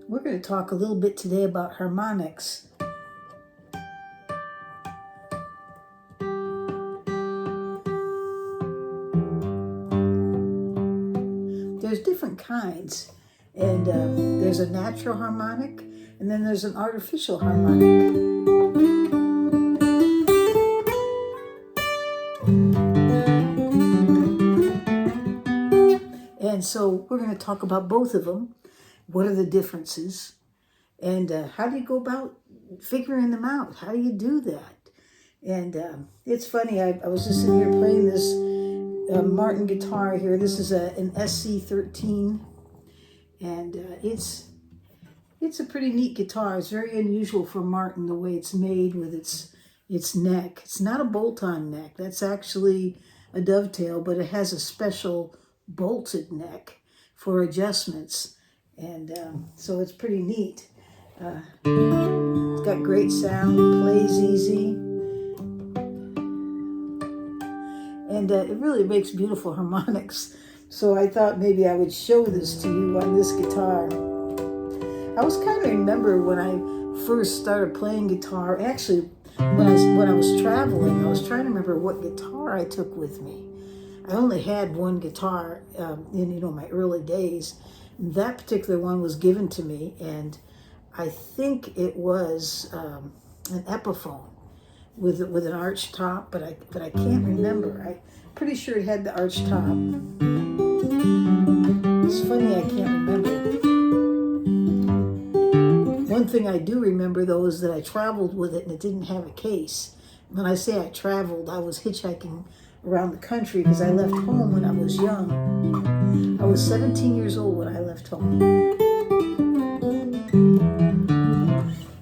We're going to talk a little bit today about harmonics. There's different kinds, and there's a natural harmonic, and then there's an artificial harmonic. And so we're going to talk about both of them. What are the differences? And how do you go about figuring them out? How do you do that? And it's funny, I was just sitting here playing this Martin guitar here. This is an SC13. And it's a pretty neat guitar. It's very unusual for Martin, the way it's made with its neck. It's not a bolt-on neck. That's actually a dovetail, but it has a special bolted neck for adjustments. And so it's pretty neat. It's got great sound, plays easy. And it really makes beautiful harmonics. So I thought maybe I would show this to you on this guitar. I was kind of remember when I first started playing guitar, actually when I was traveling, I was trying to remember what guitar I took with me. I only had one guitar in my early days. That particular one was given to me, and I think it was an Epiphone with an arch top, but I can't remember. I'm pretty sure it had the arch top. It's funny, I can't remember. One thing I do remember though is that I traveled with it and it didn't have a case. When I say I traveled, I was hitchhiking around the country because I left home when I was young. I was 17 years old when I left home.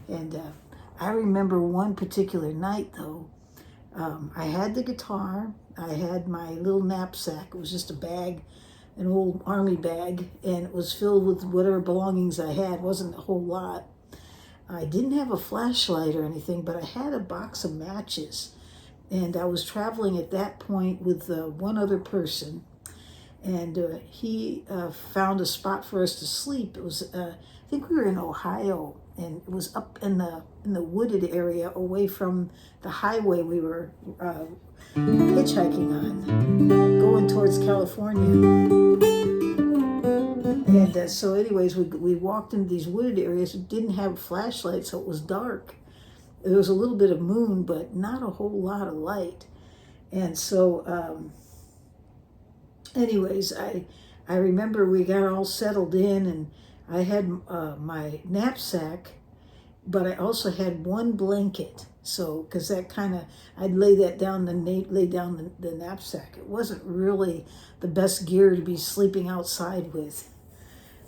And I remember one particular night though, I had the guitar, I had my little knapsack. It was just a bag, an old army bag, and it was filled with whatever belongings I had. It wasn't a whole lot. I didn't have a flashlight or anything, but I had a box of matches. And I was traveling at that point with one other person, and he found a spot for us to sleep. It was, I think we were in Ohio, and it was up in the wooded area away from the highway we were hitchhiking on, going towards California. And so anyways, we walked into these wooded areas. It didn't have flashlights, so it was dark. There was a little bit of moon, but not a whole lot of light. And so anyways, I remember we got all settled in, and I had my knapsack, but I also had one blanket. So, because that kind of, I'd lay down the knapsack. It wasn't really the best gear to be sleeping outside with.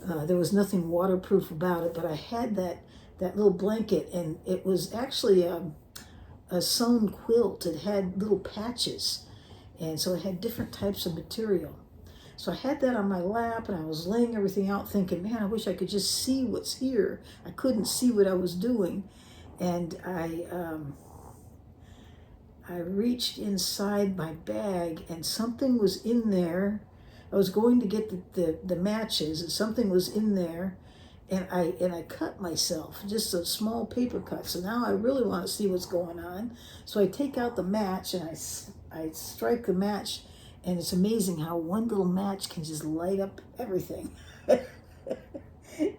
There was nothing waterproof about it, but I had that little blanket, and it was actually a sewn quilt. It had little patches, and so it had different types of material. So I had that on my lap, and I was laying everything out thinking, man, I wish I could just see what's here. I couldn't see what I was doing. And I reached inside my bag, and something was in there. I was going to get the matches, and something was in there, and I cut myself, just a small paper cut. So now I really want to see what's going on. So I take out the match, and I strike the match, and it's amazing how one little match can just light up everything.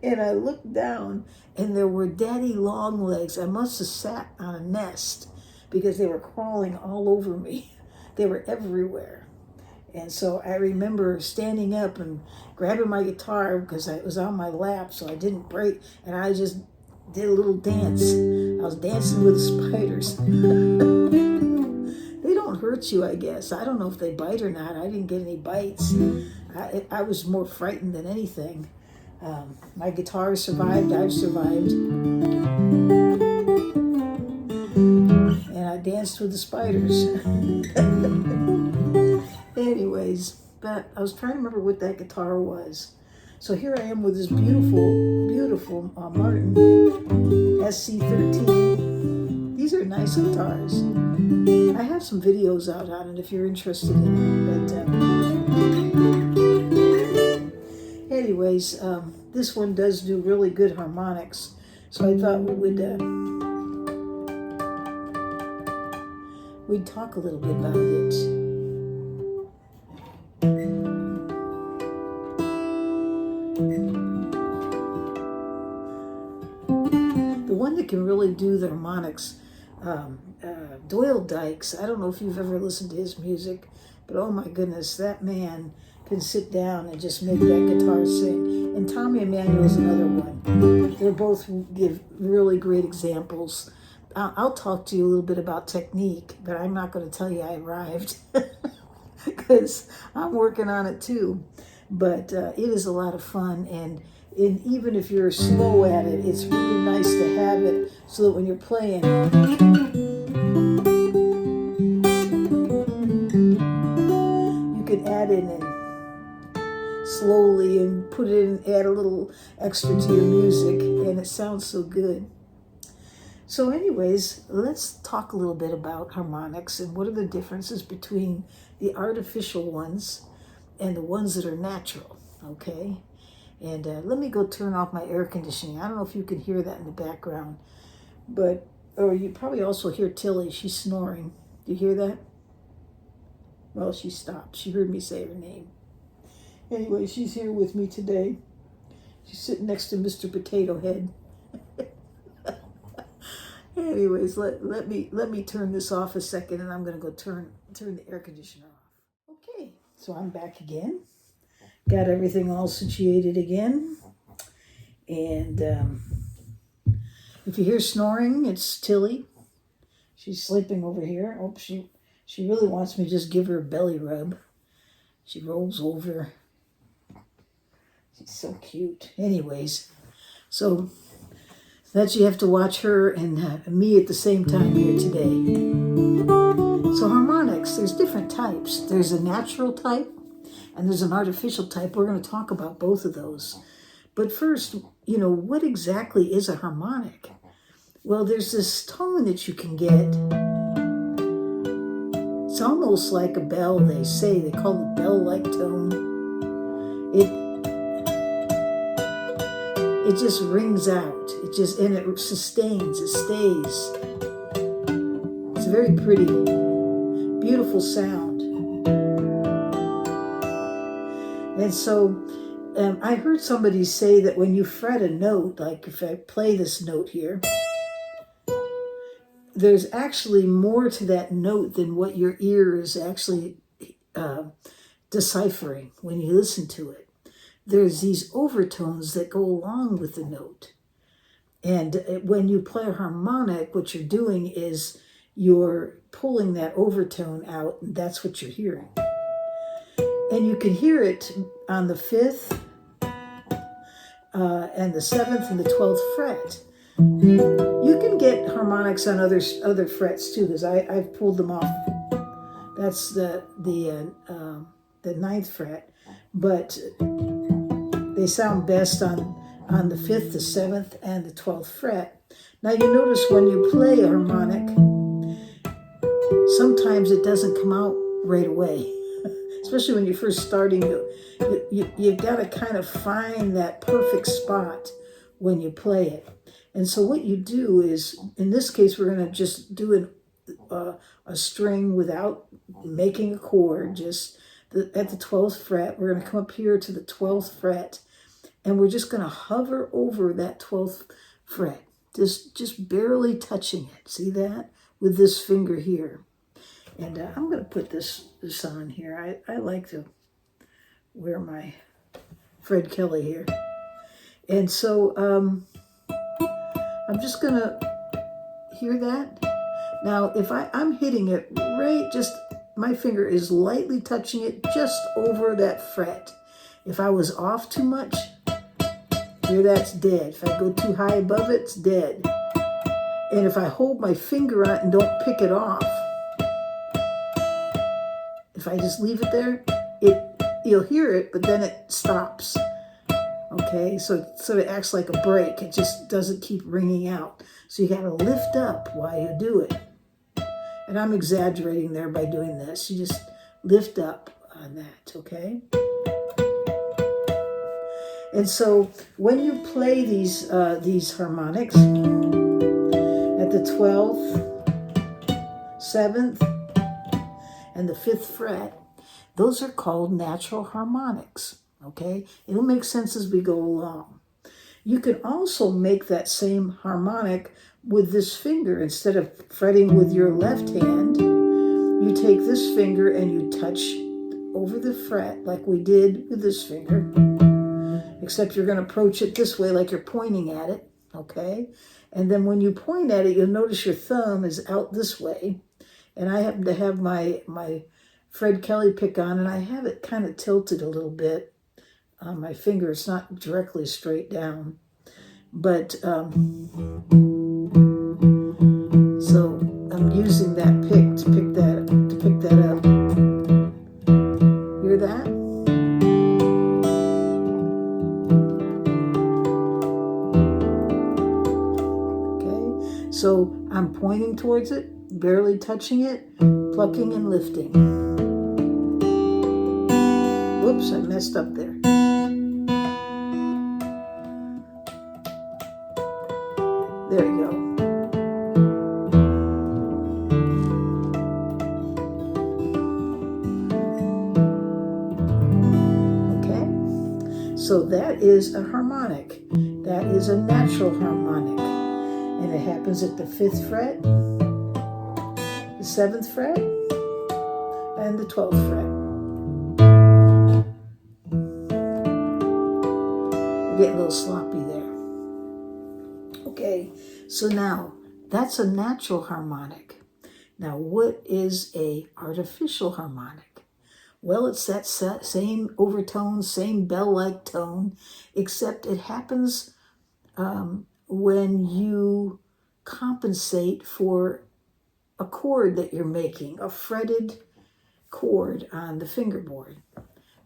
And I looked down, and there were daddy long legs. I must have sat on a nest because they were crawling all over me. They were everywhere. And so I remember standing up and grabbing my guitar because it was on my lap, so I didn't break. And I just did a little dance. I was dancing with the spiders. hurt you, I guess. I don't know if they bite or not. I didn't get any bites. I was more frightened than anything. My guitar survived. I've survived. And I danced with the spiders. Anyways, but I was trying to remember what that guitar was. So here I am with this beautiful, beautiful Martin SC13. These are nice guitars. I have some videos out on it if you're interested in it. But anyways, this one does do really good harmonics. So I thought we'd talk a little bit about it. The one that can really do the harmonics, Doyle Dykes. I don't know if you've ever listened to his music, but oh my goodness, that man can sit down and just make that guitar sing. And Tommy Emmanuel's another one. They both give really great examples. I'll talk to you a little bit about technique, but I'm not going to tell you I arrived because I'm working on it too. But it is a lot of fun, and even if you're slow at it, it's really nice to have it so that when you're playing, you can add in and slowly and put it in, add a little extra to your music, and it sounds so good. So anyways, let's talk a little bit about harmonics and what are the differences between the artificial ones and the ones that are natural, okay? And let me go turn off my air conditioning. I don't know if you can hear that in the background, but, or you probably also hear Tilly. She's snoring. Do you hear that? Well, she stopped. She heard me say her name. Anyway, she's here with me today. She's sitting next to Mr. Potato Head. Anyways, let me turn this off a second, and I'm going to go turn the air conditioner off. Okay, so I'm back again. Got everything all situated again. And if you hear snoring, it's Tilly. She's sleeping over here. Oh, she really wants me to just give her a belly rub. She rolls over. She's so cute. Anyways, so that you have to watch her and me at the same time here today. So harmonics, there's different types. There's a natural type and there's an artificial type. We're going to talk about both of those. But first, you know, what exactly is a harmonic? Well, there's this tone that you can get. It's almost like a bell, they say. They call it bell-like tone. It just rings out. And it sustains, it stays. It's a very pretty, beautiful sound. And so I heard somebody say that when you fret a note, like if I play this note here, there's actually more to that note than what your ear is actually deciphering when you listen to it. There's these overtones that go along with the note. And when you play a harmonic, what you're doing is you're pulling that overtone out, and that's what you're hearing. And you can hear it on the 5th and the 7th and the 12th fret. You can get harmonics on other frets too, because I've pulled them off. That's the 9th fret, but they sound best on the 5th, the 7th, and the 12th fret. Now you notice when you play a harmonic, sometimes it doesn't come out right away. Especially when you're first starting, you've got to kind of find that perfect spot when you play it. And so what you do is, in this case, we're going to just do a string without making a chord, just at the 12th fret. We're going to come up here to the 12th fret, and we're just going to hover over that 12th fret, just barely touching it. See that? With this finger here. And I'm going to put this on here. I like to wear my Fred Kelly here. And so I'm just going to hear that. Now, if I'm hitting it right just my finger is lightly touching it just over that fret. If I was off too much, here that's dead. If I go too high above it, it's dead. And if I hold my finger on it and don't pick it off, if I just leave it there, you'll hear it, but then it stops. Okay, so it sort of acts like a break. It just doesn't keep ringing out. So you got to lift up while you do it. And I'm exaggerating there by doing this. You just lift up on that, okay? And so when you play these harmonics at the 12th, 7th, and the 5th fret, those are called natural harmonics, okay? It'll make sense as we go along. You can also make that same harmonic with this finger. Instead of fretting with your left hand, you take this finger and you touch over the fret like we did with this finger, except you're going to approach it this way like you're pointing at it, okay? And then when you point at it, you'll notice your thumb is out this way. And I happen to have my Fred Kelly pick on, and I have it kind of tilted a little bit on my finger. It's not directly straight down. But, so I'm using that pick to pick that up. Hear that? Okay, so I'm pointing towards it, barely touching it, plucking and lifting. Whoops, I messed up there. There you go. Okay, so that is a harmonic. That is a natural harmonic. And it happens at the 5th fret, the 7th fret, and the 12th fret. We're getting a little sloppy there. Okay, so now that's a natural harmonic. Now what is a artificial harmonic? Well, it's that same overtone, same bell-like tone, except it happens when you compensate for a chord that you're making, a fretted chord on the fingerboard.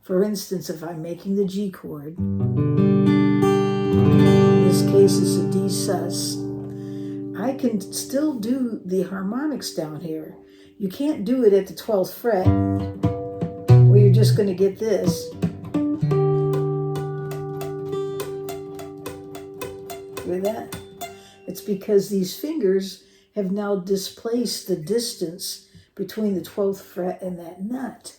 For instance, if I'm making the G chord, in this case it's a D sus, I can still do the harmonics down here. You can't do it at the 12th fret, where you're just going to get this. Hear that? It's because these fingers have now displaced the distance between the 12th fret and that nut.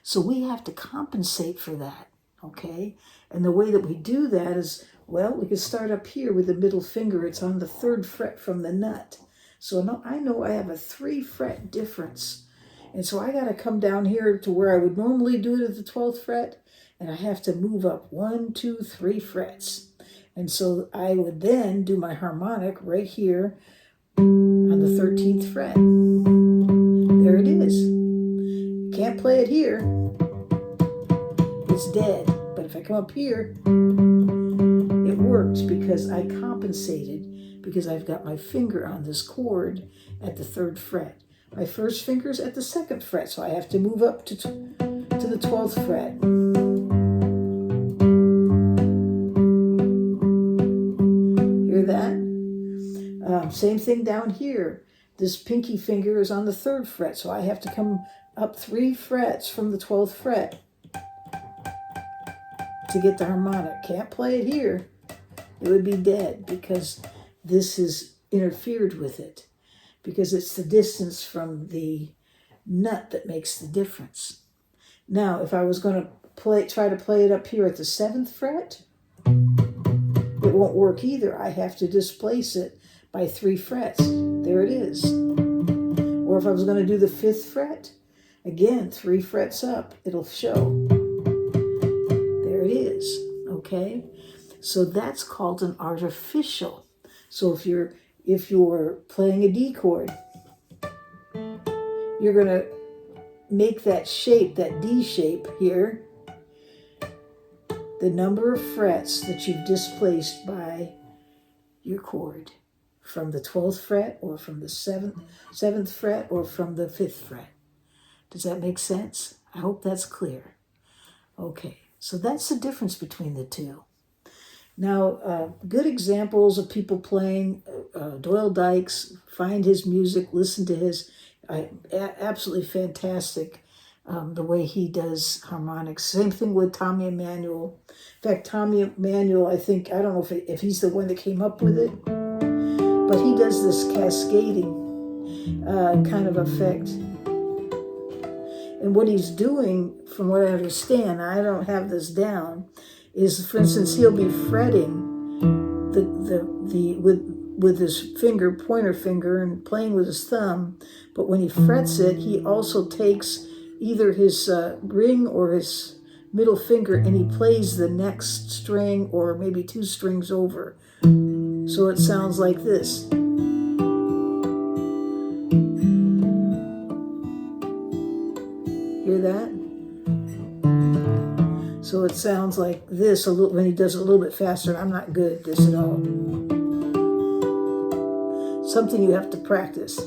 So we have to compensate for that, okay? And the way that we do that is, well, we can start up here with the middle finger. It's on the 3rd fret from the nut. So now I know I have a 3 fret difference. And so I got to come down here to where I would normally do it at the 12th fret, and I have to move up 1, 2, 3 frets. And so I would then do my harmonic right here on the 13th fret. There it is. Can't play it here. It's dead. But if I come up here, it works because I compensated, because I've got my finger on this chord at the 3rd fret. My first finger's at the 2nd fret, so I have to move up to the 12th fret. Hear that? Same thing down here. This pinky finger is on the 3rd fret, so I have to come up 3 frets from the 12th fret to get the harmonic. Can't play it here. It would be dead because this has interfered with it, because it's the distance from the nut that makes the difference. Now, if I was going to try to play it up here at the 7th fret, it won't work either. I have to displace it by 3 frets. There it is. Or if I was going to do the 5th fret, again, 3 frets up, it'll show. There it is, okay? So that's called an artificial. So if you're playing a D chord, you're going to make that shape, that D shape here, the number of frets that you've displaced by your chord from the 12th fret or from the 7th fret or from the 5th fret. Does that make sense? I hope that's clear. Okay, so that's the difference between the two. Now, good examples of people playing Doyle Dykes, find his music, listen to his, absolutely fantastic the way he does harmonics. Same thing with Tommy Emmanuel. In fact, Tommy Emmanuel, I don't know if he's the one that came up with it, but he does this cascading kind of effect. And what he's doing, from what I understand, I don't have this down, is, for instance, he'll be fretting with his finger, pointer finger, and playing with his thumb. But when he frets it, he also takes either his ring or his middle finger, and he plays the next string or maybe 2 strings over. So it sounds like this. Hear that? So it sounds like this a little when he does it a little bit faster, and I'm not good at this at all. Something you have to practice.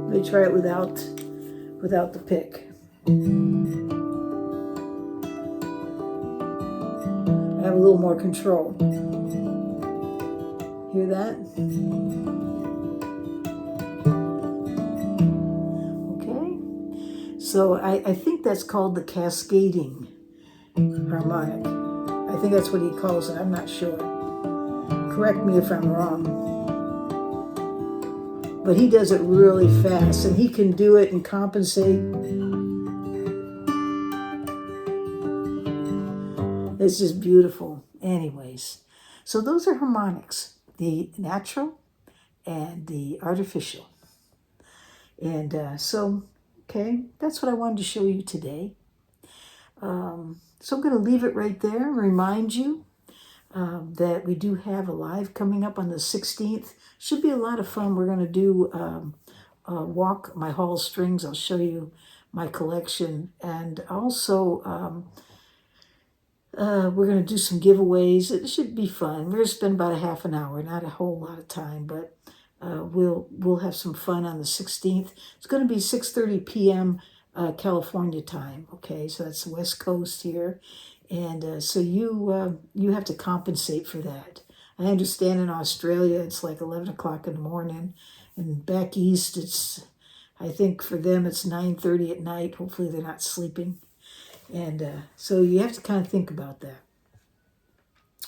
Let me try it without the pick. I have a little more control. Hear that? Okay. So I think that's called the cascading harmonic. I think that's what he calls it. I'm not sure. Correct me if I'm wrong. But he does it really fast, and he can do it and compensate. It's just beautiful. Anyways, so those are harmonics, the natural and the artificial. And okay, that's what I wanted to show you today. So I'm going to leave it right there and remind you that we do have a live coming up on the 16th. Should be a lot of fun. We're going to do walk my hall strings. I'll show you my collection. And also we're going to do some giveaways. It should be fun. We're going to spend about a half an hour, not a whole lot of time, but we'll have some fun on the 16th. It's going to be 6:30 p.m. California time. Okay, so that's the West Coast here, and so you have to compensate for that. I understand in Australia it's like 11 o'clock in the morning, and back east I think for them it's 9:30 at night. Hopefully they're not sleeping. And so you have to kind of think about that.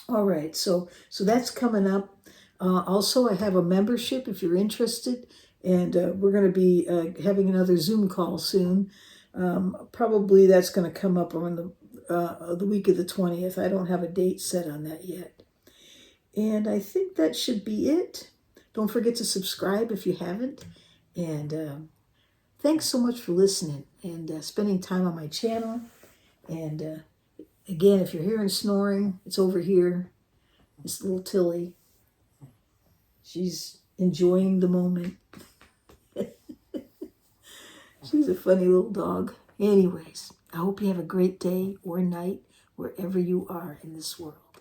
All right, so that's coming up. Also, I have a membership if you're interested, and we're going to be having another Zoom call soon. Probably that's going to come up on the week of the 20th. I don't have a date set on that yet. And I think that should be it. Don't forget to subscribe if you haven't. And thanks so much for listening and spending time on my channel. And again, if you're hearing snoring, it's over here. It's little Tilly. She's enjoying the moment. She's a funny little dog. Anyways, I hope you have a great day or night wherever you are in this world.